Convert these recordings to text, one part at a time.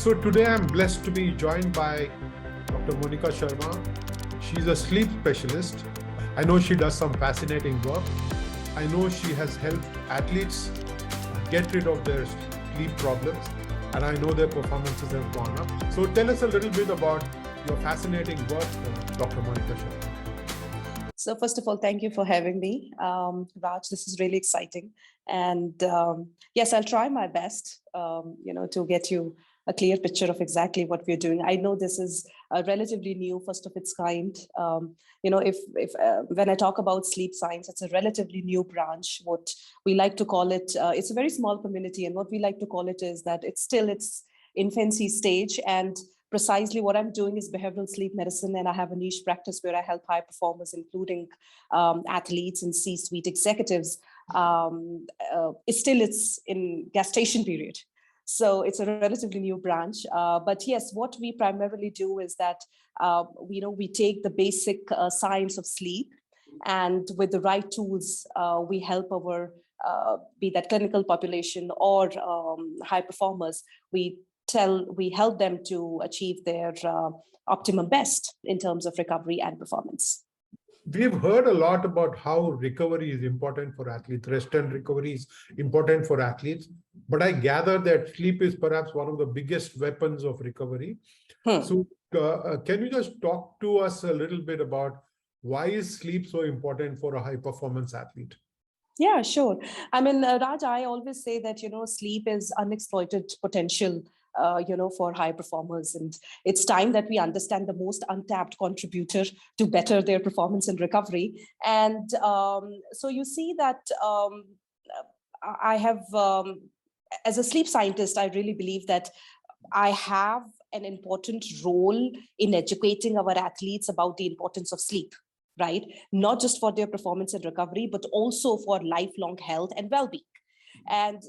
So today I'm blessed to be joined by Dr. Monika Sharma. She's a sleep specialist. I know she does some fascinating work. I know she has helped athletes get rid of their sleep problems, and I know their performances have gone up. So tell us a little bit about your fascinating work, Dr. Monika Sharma. So first of all, thank you for having me. Raj, this is really exciting. And yes, I'll try my best, to get you a clear picture of exactly what we're doing. I know this is a relatively new, first of its kind. If when I talk about sleep science, it's a relatively new branch. What we like to call it, it's a very small community. And what we like to call it is that it's still its infancy stage. And precisely what I'm doing is behavioral sleep medicine, and I have a niche practice where I help high performers, including athletes and C-suite executives. It's in gestation period. So it's a relatively new branch. But yes, what we primarily do is that, we take the basic science of sleep, and with the right tools, we help our, be that clinical population or high performers, we help them to achieve their optimum best in terms of recovery and performance. We've heard a lot about how recovery is important for athletes. Rest and recovery is important for athletes. But I gather that sleep is perhaps one of the biggest weapons of recovery. So can you just talk to us a little bit about why is sleep so important for a high performance athlete? Yeah, sure. I mean, Raj, I always say that, sleep is unexploited potential, for high performers. And it's time that we understand the most untapped contributor to better their performance and recovery. And so you see that I have, as a sleep scientist, I really believe that I have an important role in educating our athletes about the importance of sleep, right? Not just for their performance and recovery, but also for lifelong health and well-being. And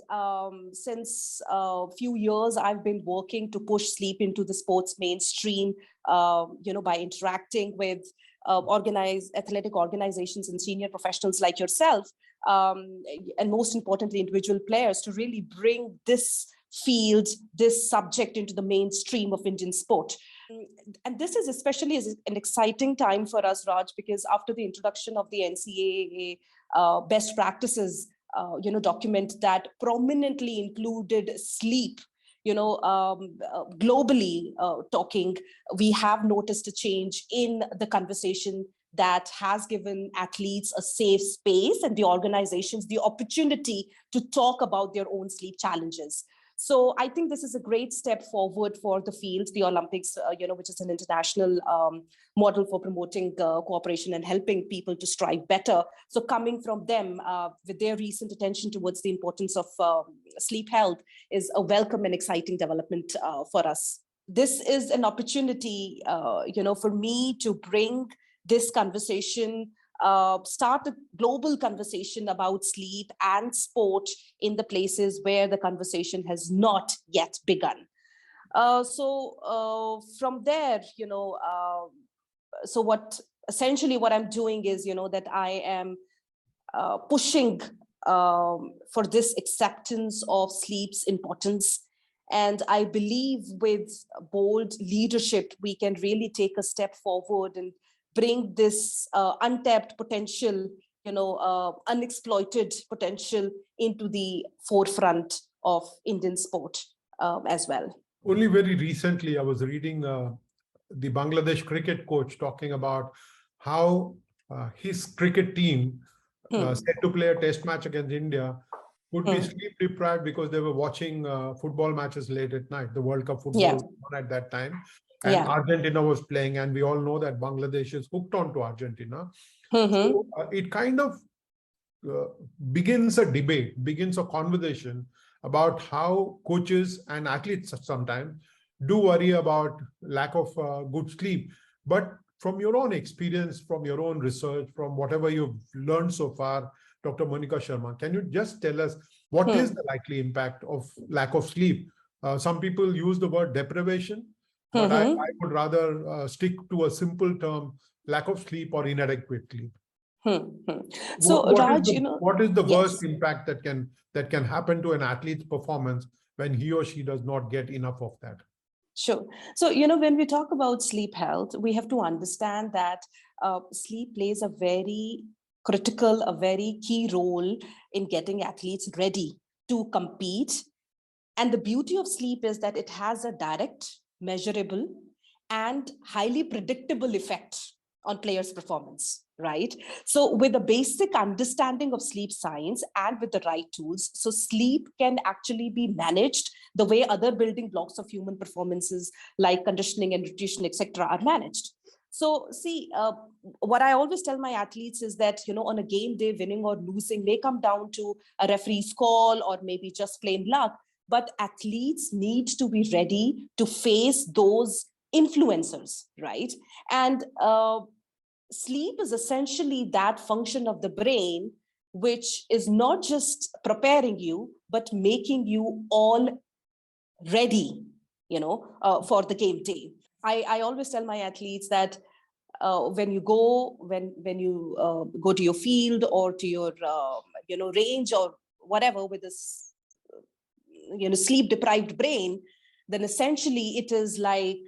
since a few years, I've been working to push sleep into the sports mainstream, by interacting with organized athletic organizations and senior professionals like yourself, and most importantly, individual players, to really bring this field, this subject into the mainstream of Indian sport. And this is especially an exciting time for us, Raj, because after the introduction of the NCAA best practices, document that prominently included sleep, globally talking, we have noticed a change in the conversation that has given athletes a safe space and the organizations the opportunity to talk about their own sleep challenges. So I think this is a great step forward for the field, the Olympics, which is an international model for promoting cooperation and helping people to strive better. So coming from them with their recent attention towards the importance of sleep health is a welcome and exciting development for us. This is an opportunity, for me to bring this conversation, start a global conversation about sleep and sport in the places where the conversation has not yet begun. From there, so what I'm doing is, that I am pushing for this acceptance of sleep's importance. And I believe with bold leadership, we can really take a step forward and bring this untapped potential, unexploited potential into the forefront of Indian sport as well. Only very recently, I was reading the Bangladesh cricket coach talking about how his cricket team set to play a test match against India would be sleep deprived because they were watching football matches late at night. The World Cup football was on at that time. And Argentina was playing, and we all know that Bangladesh is hooked on to Argentina. So it kind of begins a debate, begins a conversation about how coaches and athletes sometimes do worry about lack of good sleep. But from your own experience, from your own research, from whatever you've learned so far, Dr. Monika Sharma, can you just tell us what is the likely impact of lack of sleep? Some people use the word deprivation, but I would rather stick to a simple term, lack of sleep or inadequate sleep. So Raj, what is the worst impact that can happen to an athlete's performance when he or she does not get enough of that? Sure. So, when we talk about sleep health, we have to understand that sleep plays a very critical, a very key role in getting athletes ready to compete. And the beauty of sleep is that it has a direct, measurable, and highly predictable effect on players' performance, right? So with a basic understanding of sleep science and with the right tools, so sleep can actually be managed the way other building blocks of human performances like conditioning and nutrition, etc., are managed. So see, what I always tell my athletes is that, on a game day, winning or losing may come down to a referee's call or maybe just plain luck, but athletes need to be ready to face those influencers, right? And sleep is essentially that function of the brain, which is not just preparing you, but making you all ready, for the game day. I always tell my athletes that when you go to your field or to your range or whatever with this sleep deprived brain, then essentially it is like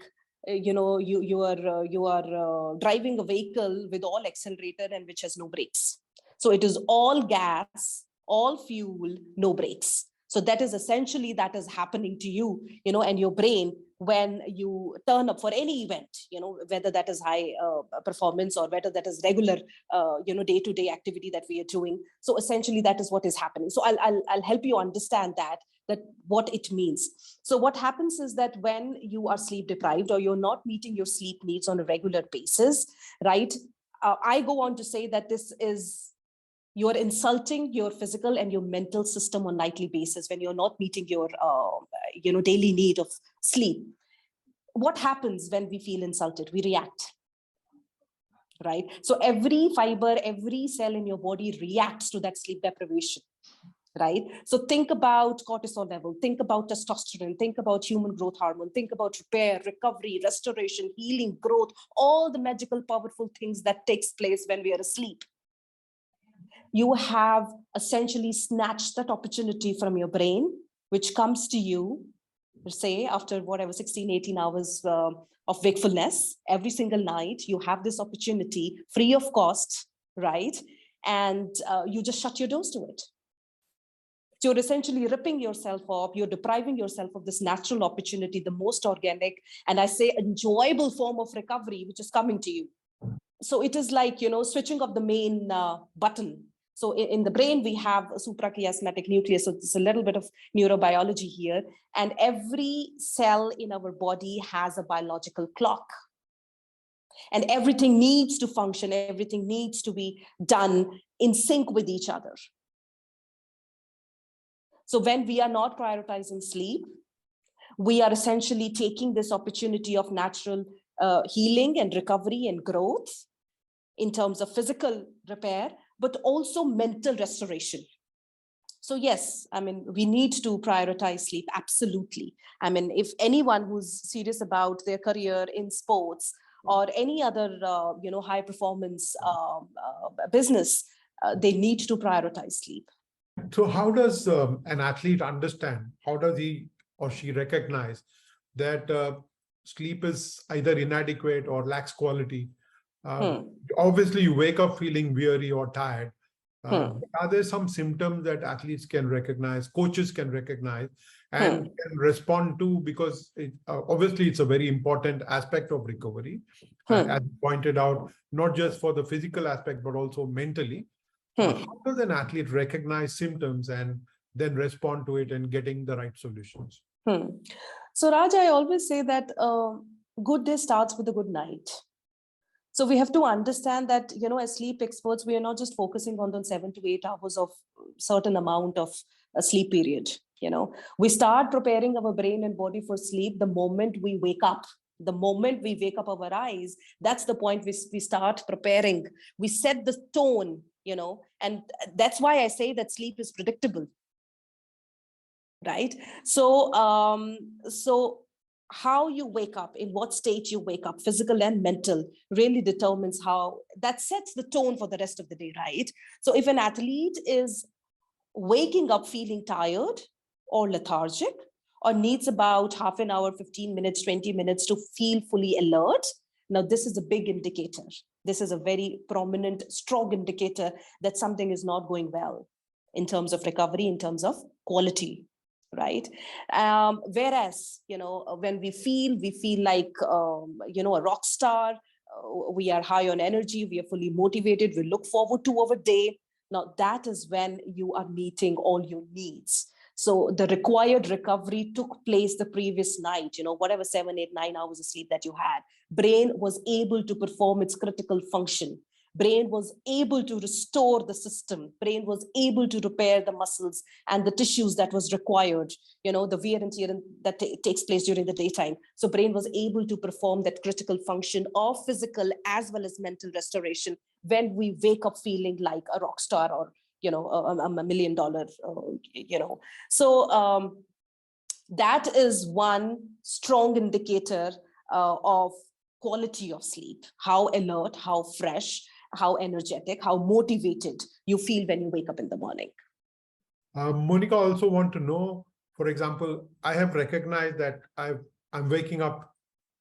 you are driving a vehicle with all accelerator and which has no brakes. So it is all gas, all fuel, no brakes. So that is essentially that is happening to you, and your brain when you turn up for any event, whether that is high performance or whether that is regular, day-to-day activity that we are doing. So essentially that is what is happening. So I'll help you understand that what it means. So what happens is that when you are sleep deprived or you're not meeting your sleep needs on a regular basis, right? I go on to say that you're insulting your physical and your mental system on nightly basis when you're not meeting your daily need of sleep. What happens when we feel insulted? We react, right? So every fiber, every cell in your body reacts to that sleep deprivation, right? So think about cortisol level, think about testosterone, think about human growth hormone, think about repair, recovery, restoration, healing, growth, all the magical, powerful things that takes place when we are asleep. You have essentially snatched that opportunity from your brain, which comes to you, say, after whatever, 16, 18 hours of wakefulness, every single night, you have this opportunity free of cost, right? And you just shut your doors to it. So you're essentially ripping yourself off, you're depriving yourself of this natural opportunity, the most organic, and I say enjoyable form of recovery, which is coming to you. So it is like, switching off the main button. So in the brain, we have a suprachiasmatic nucleus. So it's a little bit of neurobiology here. And every cell in our body has a biological clock. And everything needs to function. Everything needs to be done in sync with each other. So when we are not prioritizing sleep, we are essentially taking this opportunity of natural healing and recovery and growth in terms of physical repair, but also mental restoration. So yes, I mean, we need to prioritize sleep, absolutely. I mean, if anyone who's serious about their career in sports or any other, high performance business, they need to prioritize sleep. So how does an athlete understand, how does he or she recognize that sleep is either inadequate or lacks quality? Obviously, you wake up feeling weary or tired. Are there some symptoms that athletes can recognize, coaches can recognize, and can respond to? Because obviously, it's a very important aspect of recovery, as pointed out, not just for the physical aspect, but also mentally. How does an athlete recognize symptoms and then respond to it and getting the right solutions? So Raj, I always say that good day starts with a good night. So we have to understand that, as sleep experts, we are not just focusing on the 7 to 8 hours of certain amount of a sleep period. We start preparing our brain and body for sleep the moment we wake up. The moment we wake up our eyes, that's the point we start preparing. We set the tone, and that's why I say that sleep is predictable. Right? So, how you wake up, in what state you wake up, physical and mental, really determines how that sets the tone for the rest of the day, right? So if an athlete is waking up feeling tired or lethargic, or needs about half an hour, 15 minutes, 20 minutes to feel fully alert, now this is a big indicator. This is a very prominent, strong indicator that something is not going well in terms of recovery, in terms of quality, right? Whereas, when we feel like, a rock star, we are high on energy, we are fully motivated, we look forward to our day. Now that is when you are meeting all your needs. So the required recovery took place the previous night, whatever 7, 8, 9 hours of sleep that you had. Brain was able to perform its critical function. Brain was able to restore the system. Brain was able to repair the muscles and the tissues that was required, the wear and tear that takes place during the daytime. So brain was able to perform that critical function of physical as well as mental restoration when we wake up feeling like a rock star or, a $1 million, So that is one strong indicator of quality of sleep, how alert, how fresh, how energetic, how motivated you feel when you wake up in the morning. Monika, also want to know, for example, I have recognized that I'm waking up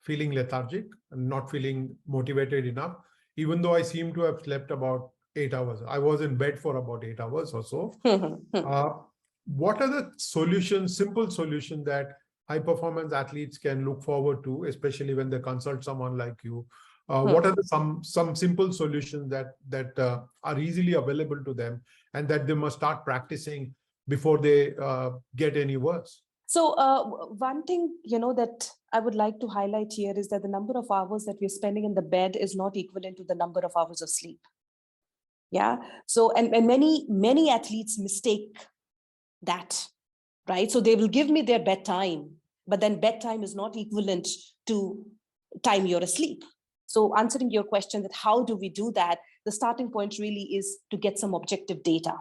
feeling lethargic and not feeling motivated enough, even though I seem to have slept about 8 hours. I was in bed for about 8 hours or so. What are the solutions, simple solutions that high performance athletes can look forward to, especially when they consult someone like you? What are some simple solutions that are easily available to them and that they must start practicing before they get any worse? So one thing, that I would like to highlight here is that the number of hours that we're spending in the bed is not equivalent to the number of hours of sleep. Yeah. So, and many athletes mistake that, right? So they will give me their bedtime, but then bedtime is not equivalent to time you're asleep. So answering your question that how do we do that? The starting point really is to get some objective data.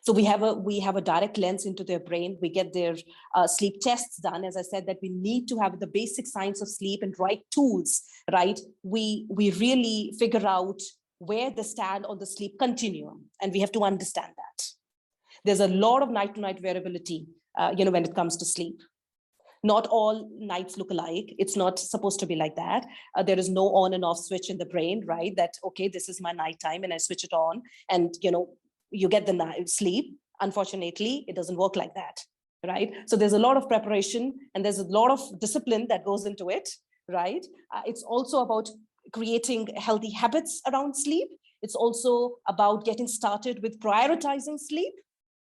So we have a direct lens into their brain. We get their sleep tests done. As I said, that we need to have the basic science of sleep and right tools, right? We really figure out where they stand on the sleep continuum, and we have to understand that. There's a lot of night-to-night variability, when it comes to sleep. Not all nights look alike. It's not supposed to be like that. There is no on and off switch in the brain, right? That, okay, this is my nighttime and I switch it on and, you get the night sleep. Unfortunately, it doesn't work like that, right? So there's a lot of preparation and there's a lot of discipline that goes into it, right? It's also about creating healthy habits around sleep. It's also about getting started with prioritizing sleep,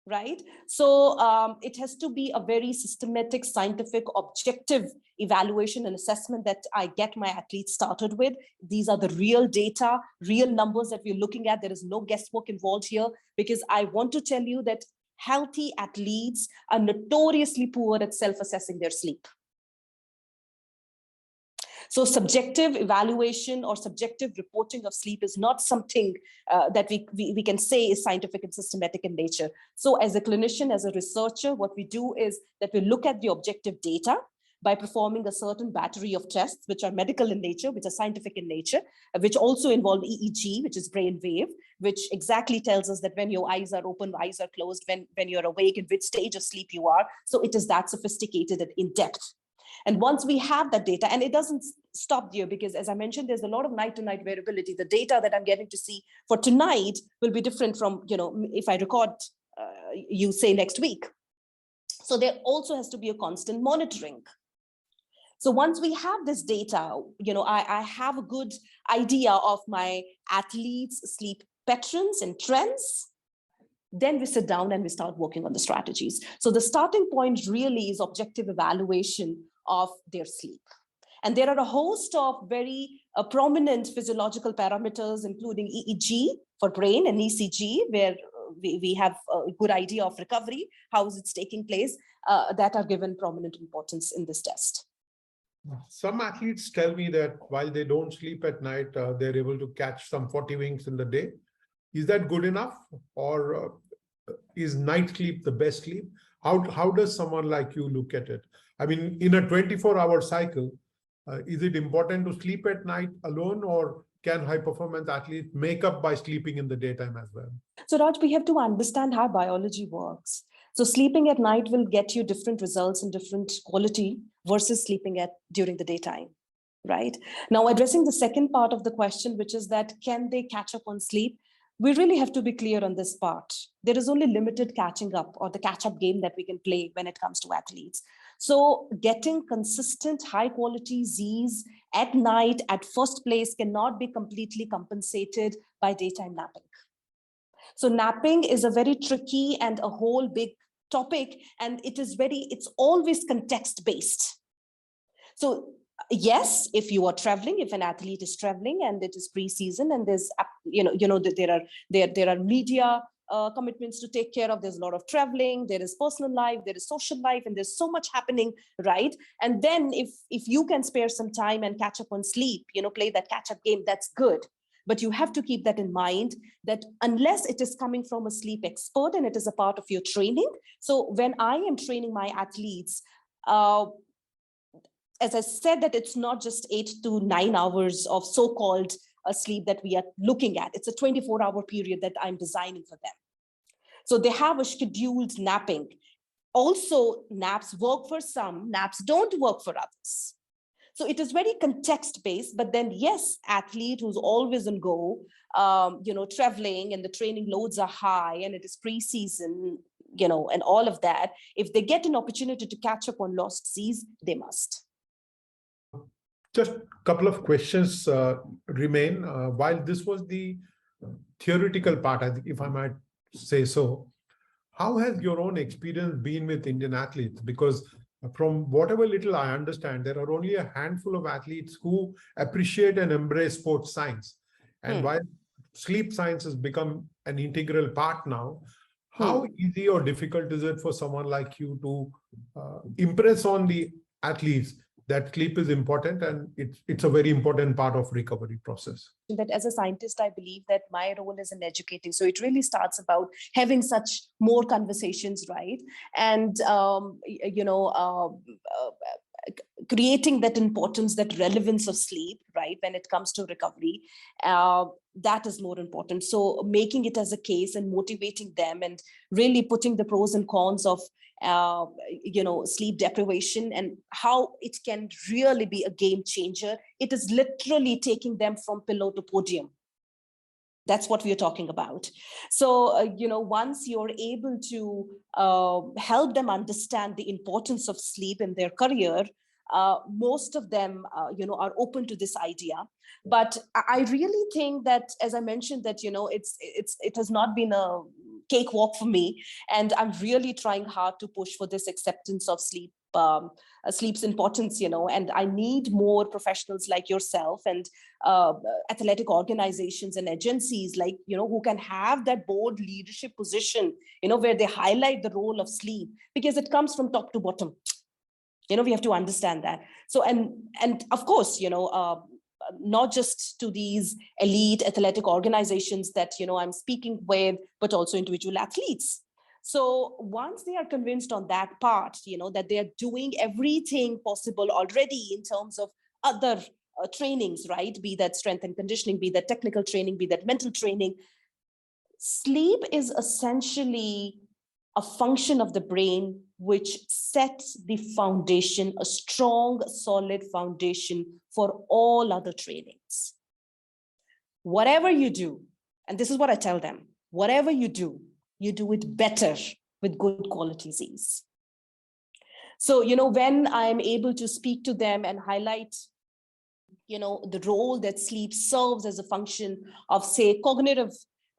right? So it has to be a very systematic, scientific, objective evaluation and assessment that I get my athletes started with. These are the real data, real numbers that we're looking at. There is no guesswork involved here, because I want to tell you that healthy athletes are notoriously poor at self-assessing their sleep. So subjective evaluation or subjective reporting of sleep is not something that we can say is scientific and systematic in nature. So as a clinician, as a researcher, what we do is that we look at the objective data by performing a certain battery of tests, which are medical in nature, which are scientific in nature, which also involve EEG, which is brain wave, which exactly tells us that when your eyes are open, eyes are closed, when you're awake, in which stage of sleep you are. So it is that sophisticated and in depth. And once we have that data, and it doesn't stop there, because as I mentioned, there's a lot of night-to-night variability. The data that I'm getting to see for tonight will be different from, if I record you say next week. So there also has to be a constant monitoring. So once we have this data, I have a good idea of my athletes' sleep patterns and trends. Then we sit down and we start working on the strategies. So the starting point really is objective evaluation of their sleep. And there are a host of very prominent physiological parameters, including EEG for brain and ECG, where we have a good idea of recovery, how is it taking place, that are given prominent importance in this test. Some athletes tell me that while they don't sleep at night, they're able to catch some 40 winks in the day. Is that good enough, or is night sleep the best sleep? How does someone like you look at it? I mean, in a 24-hour cycle, is it important to sleep at night alone, or can high-performance athletes make up by sleeping in the daytime as well? So Raj, we have to understand how biology works. So sleeping at night will get you different results and different quality versus sleeping during the daytime, right? Now, addressing the second part of the question, which is that can they catch up on sleep? We really have to be clear on this part. There is only limited catching up or the catch-up game that we can play when it comes to athletes. So getting consistent high quality Z's at night at first place cannot be completely compensated by daytime napping. So napping is a very tricky and a whole big topic, and it's always context based. So yes, if you are traveling, if an athlete is traveling and it is pre-season and there's, there are media commitments to take care of, there's a lot of traveling, there is personal life, there is social life, and there's so much happening, right? And then if you can spare some time and catch up on sleep, play that catch-up game, that's good. But you have to keep that in mind, that unless it is coming from a sleep expert and it is a part of your training. So when I am training my athletes, as I said, that it's not just 8 to 9 hours of so-called sleep that we are looking at. It's a 24-hour period that I'm designing for them. So they have a scheduled napping. Also, naps work for some, naps don't work for others. So it is very context-based, but then yes, athlete who's always on go, traveling and the training loads are high and it is pre-season, and all of that, if they get an opportunity to catch up on lost Z's, they must. Just a couple of questions remain. While this was the theoretical part, I think, if I might say so, how has your own experience been with Indian athletes? Because from whatever little I understand, there are only a handful of athletes who appreciate and embrace sports science. And while sleep science has become an integral part now, how easy or difficult is it for someone like you to impress on the athletes that sleep is important and it's a very important part of recovery process? That as a scientist, I believe that my role is in educating. So it really starts about having such more conversations, right? And, creating that importance, that relevance of sleep, right? When it comes to recovery, that is more important. So making it as a case and motivating them and really putting the pros and cons of sleep deprivation and how it can really be a game changer. It is literally taking them from pillow to podium. That's what we are talking about. So, once you're able to help them understand the importance of sleep in their career, most of them, are open to this idea. But I really think that, as I mentioned, that, it has not been a cakewalk for me. And I'm really trying hard to push for this acceptance of sleep, sleep's importance, and I need more professionals like yourself and athletic organizations and agencies like, who can have that board leadership position, where they highlight the role of sleep, because it comes from top to bottom. We have to understand that. So, and of course, not just to these elite athletic organizations that, I'm speaking with, but also individual athletes. So once they are convinced on that part, that they are doing everything possible already in terms of other trainings, right? Be that strength and conditioning, be that technical training, be that mental training. Sleep is essentially a function of the brain which sets the foundation, a strong, solid foundation for all other trainings. Whatever you do, and this is what I tell them, whatever you do it better with good quality Z's. So, when I'm able to speak to them and highlight, the role that sleep serves as a function of, say, cognitive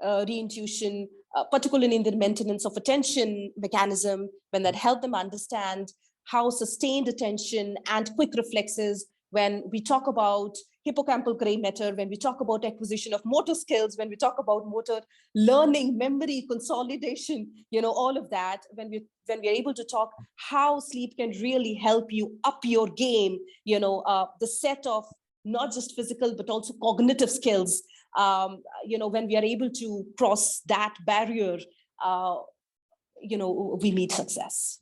reintuition, particularly in the maintenance of attention mechanism, when that help them understand how sustained attention and quick reflexes, when we talk about hippocampal gray matter, when we talk about acquisition of motor skills, when we talk about motor learning, memory, consolidation, all of that, when we're able to talk how sleep can really help you up your game, the set of not just physical, but also cognitive skills, when we are able to cross that barrier, we meet success.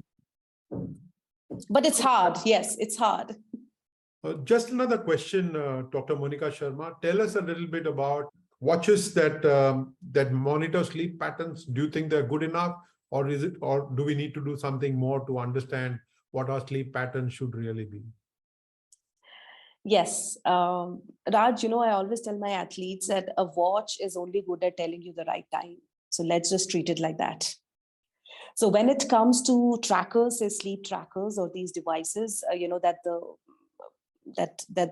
But it's hard. Yes, it's hard. Just another question, Dr. Monika Sharma. Tell us a little bit about watches that that monitor sleep patterns. Do you think they're good enough? or is it, or do we need to do something more to understand what our sleep pattern should really be? Yes, Raj, I always tell my athletes that a watch is only good at telling you the right time. So let's just treat it like that. So when it comes to trackers, say sleep trackers or these devices, that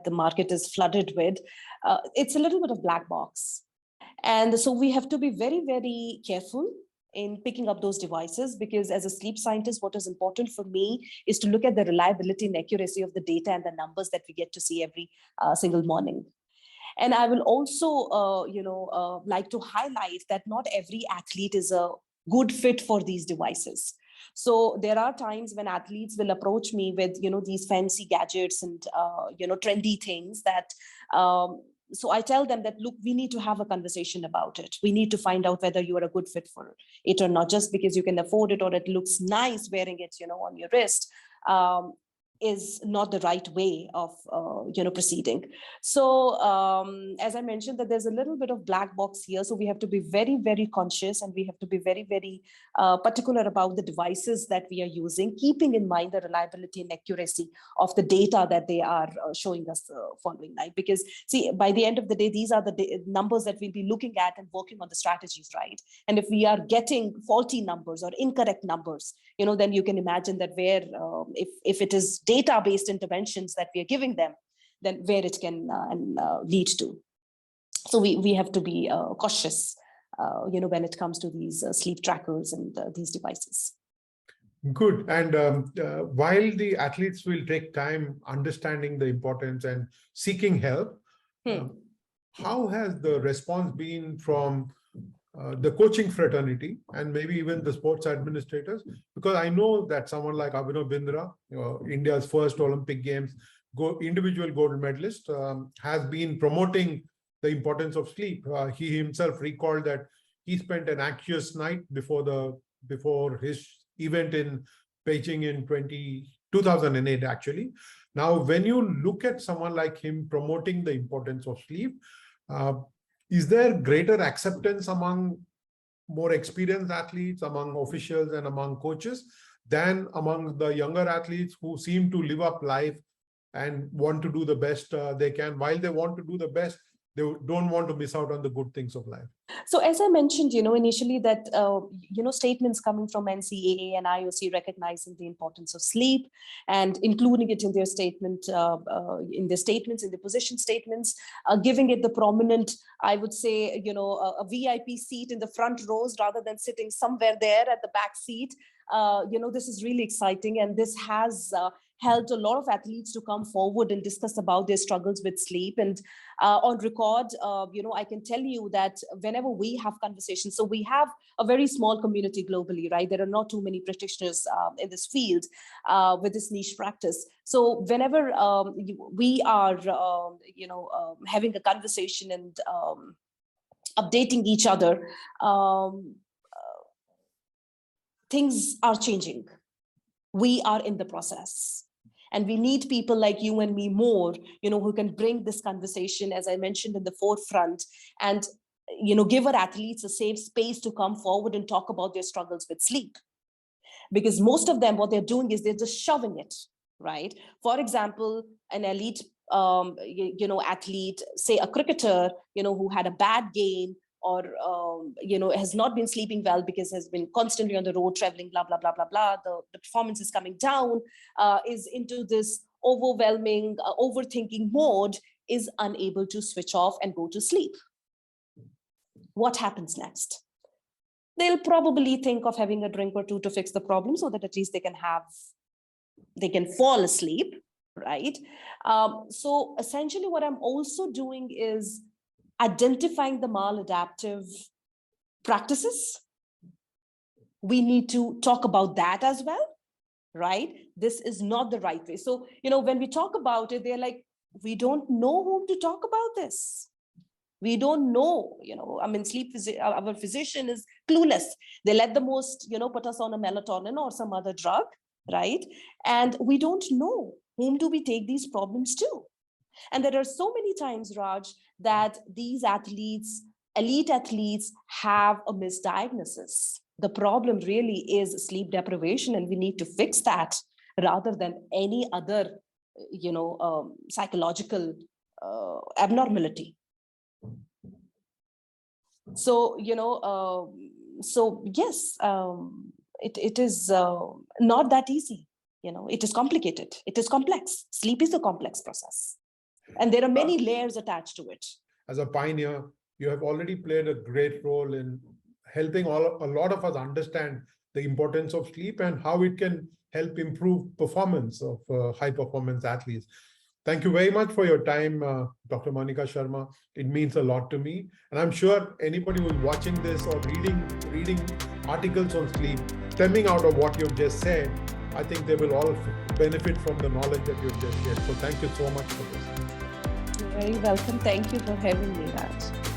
the market is flooded with, it's a little bit of black box. And so we have to be very, very careful in picking up those devices, because as a sleep scientist, what is important for me is to look at the reliability and accuracy of the data and the numbers that we get to see every single morning. And I will also, like to highlight that not every athlete is a good fit for these devices. So there are times when athletes will approach me with, these fancy gadgets and, trendy things that, so I tell them that, look, we need to have a conversation about it. We need to find out whether you are a good fit for it or not. Just because you can afford it or it looks nice wearing it, on your wrist, is not the right way of proceeding. So as I mentioned, that there's a little bit of black box here, so we have to be very, very conscious, and we have to be very, very particular about the devices that we are using, keeping in mind the reliability and accuracy of the data that they are showing us the following night. Because see, by the end of the day, these are the numbers that we'll be looking at and working on the strategies, right? And if we are getting faulty numbers or incorrect numbers, then you can imagine that where if it is data-based interventions that we are giving them, then where it can lead to. So we have to be cautious, when it comes to these sleep trackers and these devices. Good. And while the athletes will take time understanding the importance and seeking help, how has the response been from the coaching fraternity and maybe even the sports administrators? Because I know that someone like Abhinav Bindra, India's first Olympic Games individual gold medalist, has been promoting the importance of sleep. He himself recalled that he spent an anxious night before his event in Beijing in 2008, actually. Now, when you look at someone like him promoting the importance of sleep, is there greater acceptance among more experienced athletes, among officials and among coaches than among the younger athletes who seem to live up life and want to do the best they can? While they want to do the best, they don't want to miss out on the good things of life. So as I mentioned, initially that, statements coming from NCAA and IOC recognizing the importance of sleep and including it in their statement, in their statements, in the position statements, giving it the prominent, I would say, a VIP seat in the front rows rather than sitting somewhere there at the back seat. This is really exciting, and this has helped a lot of athletes to come forward and discuss about their struggles with sleep. And on record, I can tell you that whenever we have conversations, so we have a very small community globally, right? There are not too many practitioners in this field with this niche practice. So whenever we are, having a conversation and updating each other, things are changing. We are in the process. And we need people like you and me more, who can bring this conversation, as I mentioned, in the forefront, and, give our athletes a safe space to come forward and talk about their struggles with sleep. Because most of them, what they're doing is they're just shoving it, right? For example, an elite, athlete, say a cricketer, who had a bad game, or has not been sleeping well because has been constantly on the road traveling, blah, blah, blah, blah, blah. The performance is coming down, is into this overwhelming, overthinking mode, is unable to switch off and go to sleep. What happens next? They'll probably think of having a drink or two to fix the problem so that at least they can fall asleep, right? So essentially what I'm also doing is identifying the maladaptive practices. We need to talk about that as well, right? This is not the right way. So, when we talk about it, they're like, we don't know whom to talk about this. We don't know, our physician is clueless. They let the most, put us on a melatonin or some other drug, right? And we don't know whom do we take these problems to. And there are so many times, Raj, that these athletes, elite athletes, have a misdiagnosis. The problem really is sleep deprivation, and we need to fix that rather than any other, psychological abnormality. So, yes, it is not that easy. It is complicated. It is complex. Sleep is a complex process, and there are many layers attached to it. As a pioneer, you have already played a great role in helping a lot of us understand the importance of sleep and how it can help improve performance of high performance athletes. Thank you very much for your time, Dr. Monika Sharma. It means a lot to me. And I'm sure anybody who's watching this or reading articles on sleep, stemming out of what you've just said, I think they will all benefit from the knowledge that you've just shared. So thank you so much for this. You're very welcome. Thank you for having me, Raj.